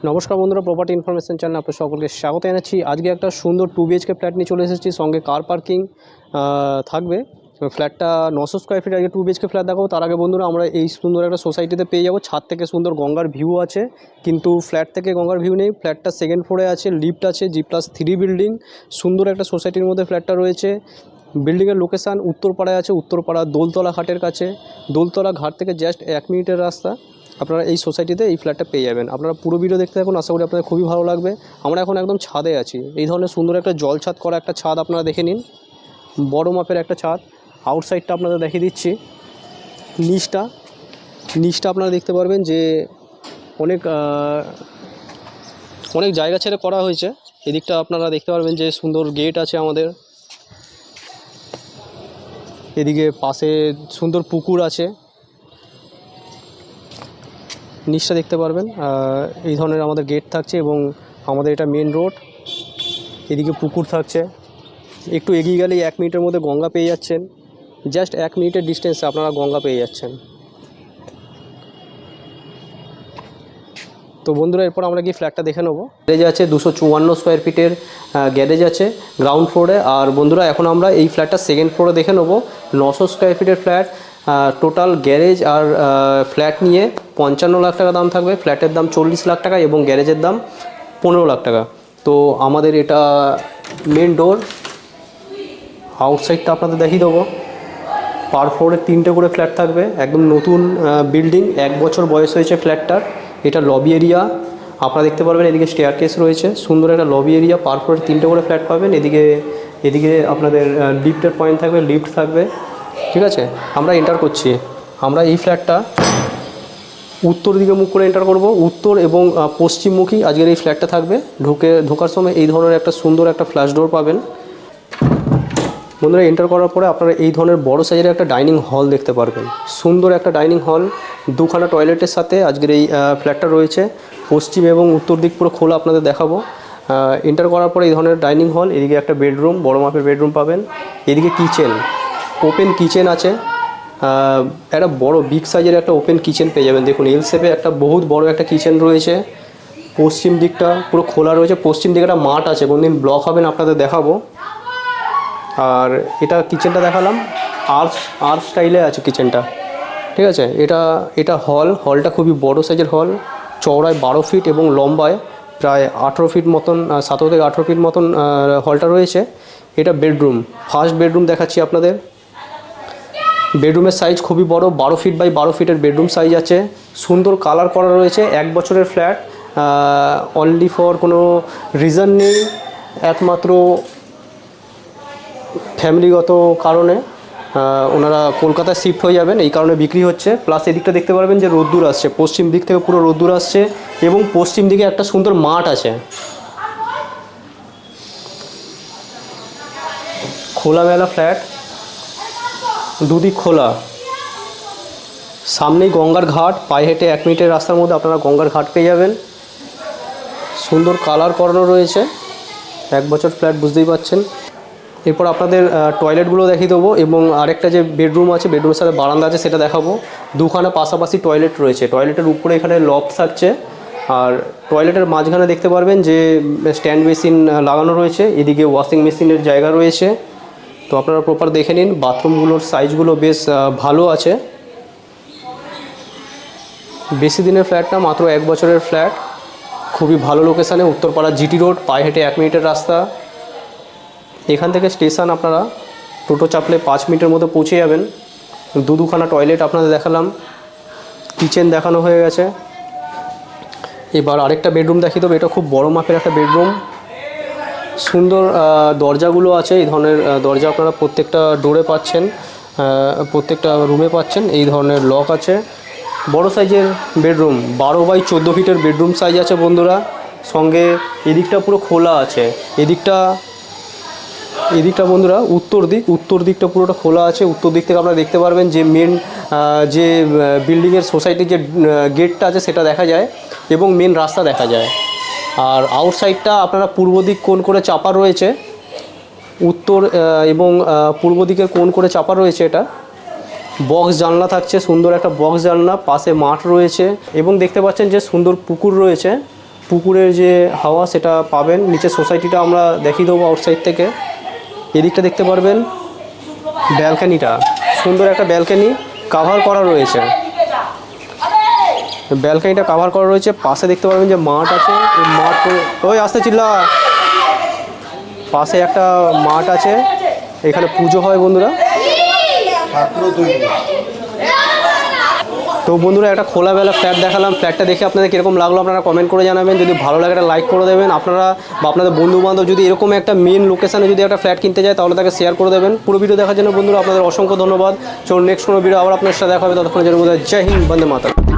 নমস্কার বন্ধুরা, property information চ্যানেলে আপনাদের সকলকে স্বাগত জানাচ্ছি। আজকে একটা সুন্দর 2 বিএইচকে ফ্ল্যাট নিয়ে চলে এসেছি, সঙ্গে কার পার্কিং থাকবে। ফ্ল্যাটটা 900 স্কোয়ার ফিট। আগে 2 বিএইচকে ফ্ল্যাট দেখাবো, তার আগে বন্ধুরা আমরা এই সুন্দর একটা সোসাইটিতে পেয়ে যাবো। ছাদ থেকে সুন্দর গঙ্গার ভিউ আছে, কিন্তু ফ্ল্যাট থেকে গঙ্গার ভিউ নেই। ফ্ল্যাটটা সেকেন্ড ফ্লোরে আছে, লিফট আছে, G+3 বিল্ডিং। সুন্দর একটা সোসাইটির মধ্যে ফ্ল্যাটটা রয়েছে। বিল্ডিংয়ের লোকেশান উত্তরপাড়ায় আছে, উত্তরপাড়া দোলতলা ঘাটের কাছে। দোলতলা ঘাট থেকে জাস্ট 1 মিনিটের রাস্তা। আপনারা এই সোসাইটিতে এই ফ্ল্যাটটা পেয়ে যাবেন। আপনারা পুরো ভিডিও দেখতে থাকুন, আশা করি আপনাদের খুবই ভালো লাগবে। আমরা এখন একদম ছাদে আছি। এই ধরনের সুন্দর একটা জল ছাদ করা একটা ছাদ আপনারা দেখে নিন, বড় মাপের একটা ছাদ। আউটসাইডটা আপনাদের দেখিয়ে দিচ্ছি। নিচটা আপনারা দেখতে পারবেন যে অনেক অনেক জায়গা ছেড়ে করা হয়েছে। এদিকটা আপনারা দেখতে পারবেন যে সুন্দর গেট আছে আমাদের। এদিকে পাশে সুন্দর পুকুর আছে, নিচটা দেখতে পারবেন। এই ধরনের আমাদের গেট থাকছে এবং আমাদের এটা মেন রোড। এদিকে পুকুর থাকছে। একটু এগিয়ে গেলেই 1 মিনিটের মধ্যে গঙ্গা পেয়ে যাচ্ছেন। জাস্ট 1 মিনিটের ডিস্টেন্সে আপনারা গঙ্গা পেয়ে যাচ্ছেন। তো বন্ধুরা, এরপর আমরা কি ফ্ল্যাটটা দেখে নেবো। গ্যারেজ আছে 254 স্কোয়ার ফিটের গ্যারেজ আছে গ্রাউন্ড ফ্লোরে। আর বন্ধুরা, এখন আমরা এই ফ্ল্যাটটা সেকেন্ড ফ্লোরে দেখে নেবো। 900 স্কোয়ার ফিটের ফ্ল্যাট, টোটাল গ্যারেজ আর ফ্ল্যাট নিয়ে 55 লাখ টাকা দাম থাকবে। ফ্ল্যাটের দাম 40 লাখ টাকা এবং গ্যারেজের দাম 15 লাখ টাকা। তো আমাদের এটা মেন ডোর। আউটসাইডটা আপনাদের দেখিয়ে দেবো। পার ফ্লোরে 3টে করে ফ্ল্যাট থাকবে, একদম নতুন বিল্ডিং, 1 বছর বয়স হয়েছে ফ্ল্যাটটার। এটা লবি এরিয়া আপনারা দেখতে পারবেন। এদিকে স্টেয়ারকেস রয়েছে, সুন্দর একটা লবি এরিয়া। পার ফ্লোরে 3টে করে ফ্ল্যাট পাবেন। এদিকে আপনাদের লিফটের পয়েন্ট থাকবে, লিফট থাকবে। ঠিক আছে, আমরা এন্টার করছি। আমরা এই ফ্ল্যাটটা উত্তর দিকে মুখ করে এন্টার করব। উত্তর এবং পশ্চিমমুখী আজকের এই ফ্ল্যাটটা থাকবে। ঢোকার সময় এই ধরনের একটা সুন্দর একটা ফ্ল্যাশ ডোর পাবেন। বন্ধুরা, এন্টার করার পরে আপনারা এই ধরনের বড় সাইজের একটা ডাইনিং হল দেখতে পারবেন। সুন্দর একটা ডাইনিং হল, 2খানা টয়লেটের সাথে আজকের এই ফ্ল্যাটটা রয়েছে। পশ্চিম এবং উত্তর দিক পুরো খোলা আপনাদের দেখাবো। এন্টার করার পরে এই ধরনের ডাইনিং হল, এদিকে একটা বেডরুম, বড় মাপের বেডরুম পাবেন। এদিকে কিচেন, ওপেন কিচেন আছে। একটা বড় বিগ সাইজের একটা ওপেন কিচেন পেয়ে যাবেন। দেখুন, এল শেপে একটা বহুত বড় একটা কিচেন রয়েছে। পশ্চিম দিকটা পুরো খোলা রয়েছে। পশ্চিম দিকে একটা মাঠ আছে, কোনদিন ব্লক হবেন আপনাদের দেখাবো। আর এটা কিচেনটা দেখালাম, আর্চ স্টাইলে আছে কিচেনটা। ঠিক আছে, এটা হলটা খুবই বড় সাইজের হল। চওড়ায় 12 ফিট এবং লম্বায় প্রায় 18 ফিট মতন, 17 থেকে 18 ফিট মতন হলটা রয়েছে। এটা বেডরুম, ফার্স্ট বেডরুম দেখাচ্ছি আপনাদের। বেডরুমের সাইজ খুবই বড়, 12 ফিট বাই 12 ফিটের বেডরুম সাইজ আছে। সুন্দর কালার করা রয়েছে। 1 বছরের ফ্ল্যাট, অনলি ফর কোনো রিজন নেই, একমাত্র ফ্যামিলিগত কারণে ওনারা কলকাতায় শিফট হয়ে যাবেন, এই কারণে বিক্রি হচ্ছে। প্লাস এদিকটা দেখতে পারবেন যে রোদ্দুর আসছে, পশ্চিম দিক থেকে পুরো রোদ্দুর আসছে এবং পশ্চিম দিকে একটা সুন্দর মাঠ আছে। খোলামেলা ফ্ল্যাট, দুদিক খোলা। সামনেই গঙ্গার ঘাট, পায়ে হেঁটে 1 মিনিটের রাস্তার মধ্যে আপনারা গঙ্গার ঘাট পেয়ে যাবেন। সুন্দর কালার করানো রয়েছে। 1 বছর ফ্ল্যাট, বুঝতেই পারছেন। এরপর আপনাদের টয়লেটগুলো দেখিয়ে দেবো এবং আরেকটা যে বেডরুম আছে, বেডরুমের সাথে বারান্দা আছে, সেটা দেখাবো। 2খানা পাশাপাশি টয়লেট রয়েছে। টয়লেটের উপরে এখানে লফট থাকছে। আর টয়লেটের মাঝখানে দেখতে পারবেন যে স্ট্যান্ড বেসিন লাগানো রয়েছে। এদিকে ওয়াশিং মেশিনের জায়গা রয়েছে। তো আপনারা প্রপার দেখে নিন। বাথরুমগুলোর সাইজগুলো বেশ ভালো আছে। বেশি দিনের ফ্ল্যাট না, মাত্র 1 বছরের ফ্ল্যাট। খুবই ভালো লোকেশানে, উত্তরপাড়া জিটি রোড, পায়ে হেঁটে 1 মিনিটের রাস্তা। এখান থেকে স্টেশন আপনারা টোটো চাপলে 5 মিনিটের মধ্যে পৌঁছে যাবেন। 2খানা টয়লেট আপনাদের দেখালাম, কিচেন দেখানো হয়ে গেছে। এবার আরেকটা বেডরুম দেখিয়ে দেবো। এটা খুব বড় মাপের একটা বেডরুম। সুন্দর দরজাগুলো আছে। এই ধরনের দরজা আপনারা প্রত্যেকটা ডোরে পাচ্ছেন, প্রত্যেকটা রুমে পাচ্ছেন। এই ধরনের লক আছে। বড় সাইজের বেডরুম, 12 বাই 14 ফিটের বেডরুম সাইজ আছে বন্ধুরা। সঙ্গে এদিকটা পুরো খোলা আছে। এদিকটা বন্ধুরা উত্তর দিকটা পুরোটা খোলা আছে। উত্তর দিক থেকে আপনারা দেখতে পারবেন যে মেন যে বিল্ডিংয়ের সোসাইটির যে গেটটা আছে সেটা দেখা যায় এবং মেন রাস্তা দেখা যায়। আর আউটসাইডটা আপনারা পূর্ব দিক কোণ করে চাপা রয়েছে। উত্তর এবং পূর্ব দিকের কোণ করে চাপা রয়েছে। এটা বক্স জানলা থাকছে, সুন্দর একটা বক্স জানলা। পাশে মাঠ রয়েছে এবং দেখতে পাচ্ছেন যে সুন্দর পুকুর রয়েছে। পুকুরের যে হাওয়া সেটা পাবেন। নিচে সোসাইটিটা আমরা দেখিয়ে দেবো আউটসাইড থেকে। এদিকটা দেখতে পারবেন ব্যালকানিটা, সুন্দর একটা ব্যালকানি কাভার করা রয়েছে। ব্যালকানিটা কাভার করা রয়েছে। পাশে দেখতে পারবেন যে মাঠ আছে, এই মাঠ ওই আসতে চিল্লা, পাশে একটা মাঠ আছে, এখানে পুজো হয় বন্ধুরা। তো বন্ধুরা একটা খোলাবেলা ফ্ল্যাট দেখালাম। ফ্ল্যাটটা দেখে আপনাদের কীরকম লাগলো আপনারা কমেন্ট করে জানাবেন। যদি ভালো লাগে একটা লাইক করে দেবেন। আপনারা বা আপনাদের বন্ধুবান্ধব যদি এরকম একটা মেন লোকেশানে যদি একটা ফ্ল্যাট কিনতে যায় তাহলে তাকে শেয়ার করে দেবেন। পুরো ভিডিও দেখার জন্য বন্ধুরা আপনাদের অসংখ্য ধন্যবাদ। চলুন নেক্সট কোনো ভিডিও আবার আপনার সাথে দেখা হবে। ততক্ষণের জন্য জয় হিন্দ, বন্দে মাতরম।